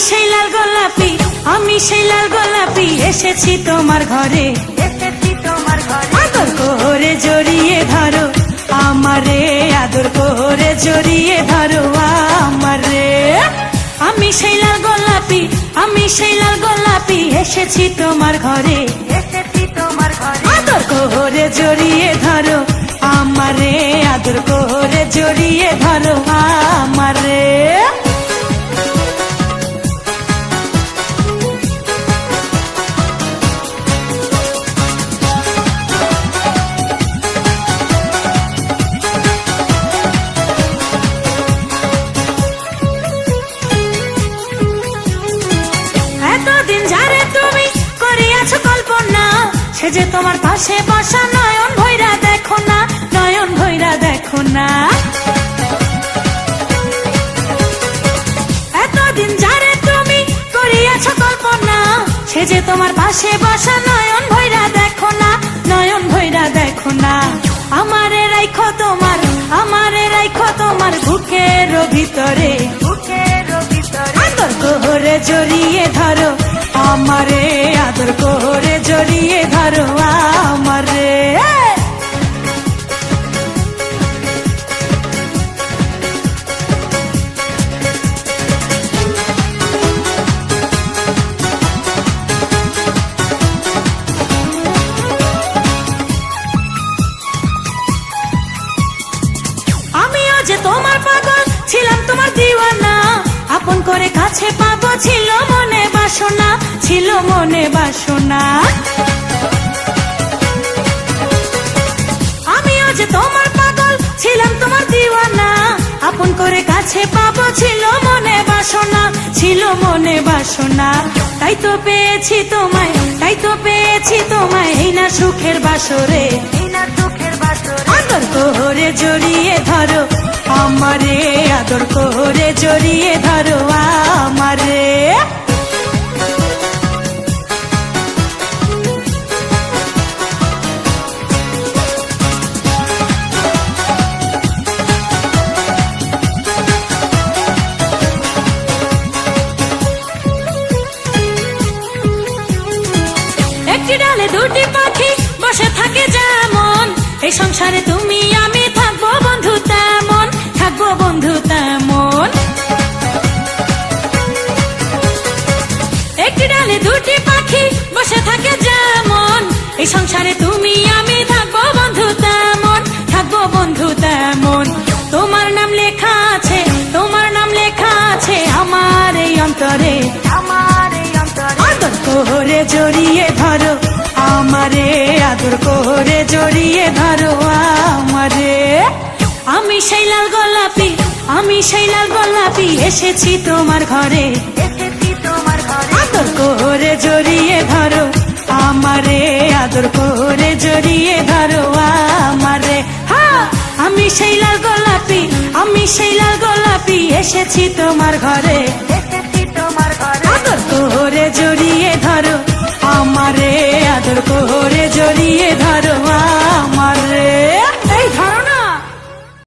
সেই লাল গোলাপি, আমি সেই লাল গোলাপি, এসেছি তোমার ঘরে, এসেছি তোমার ঘরে। আদর করে জড়িয়ে ধরো আমারে, আদর করে জড়িয়ে ধরো আমারে। আমি সেই লাল গোলাপি, আমি সেই লাল গোলাপি, এসেছি তোমার ঘরে, এসেছি তোমার ঘরে। আদর করে জড়িয়ে ধরো আমারে, আদর করে জড়িয়ে ধরো আমারে। এতদিন যারে তুমি করিয়াছো কল্পনা, সে যে তোমার পাশে বসা, নয়ন ভৈরা দেখো না, নয়ন ভৈরা দেখো না। এতদিন যারে তুমি করিয়াছো কল্পনা, সে যে তোমার পাশে বসা, নয়ন ভৈরা দেখো না, নয়ন ভৈরা দেখো না। আমারে রাইখো তোমার, আমারে রাইখো তোমার বুকের ভিতরে, বুকের ভিতরে। আদর করে জড়িয়ে ধরো আমারে, আদর করে জড়িয়ে ধরো আমারে। আমিও যে তোমার পাগল ছিলাম, তোমার দিওয়ানা, আপন করে কাছে পাবো ছিল মনে বাসনা, ছিল মনে বাসনা। আমিও যে তোমার পাগল ছিলাম, তোমার দিওয়ানা, আপন করে কাছে পাবো ছিল মনে বাসনা, ছিল মনে বাসনা। তাই তো পেয়েছি তোমায়, তাই তো পেয়েছি তোমায়, এই না সুখের বাসরে, এই না সুখের বাসরে। আদর করে জড়িয়ে ধরো আমারে, আদর করে জড়িয়ে ধরো আমারে। একটি ডালে দুটি পাখি বসে থাকে যেমন, এই সংসারে তুমি আমি থাকবো বন্ধু তেমন, থাকবো বন্ধু তেমন। একটি ডালে দুটি পাখি বসে থাকে যেমন, এই সংসারে তুমি আমি থাকবো বন্ধু তেমন, থাকবো বন্ধু তেমন। তোমার নাম লেখা আছে, তোমার নাম লেখা আছে আমার এই অন্তরে, আমার এই অন্তরে। আদর করে জড়িয়ে ধরো আমারে, আদর করে জড়িয়ে ধরো আমারে। আমি সেই লাল গোলাপি, আমি সেই লাল গোলাপি, এসেছি তোমার ঘরে, এসেছি তোমার ঘরে। আদর করে জড়িয়ে ধরো আমারে, আদর করে জড়িয়ে ধরো আমারে। হ্যাঁ, আমি সেই লাল গোলাপি, আমি সেই লাল গোলাপি, এসেছি তোমার ঘরে।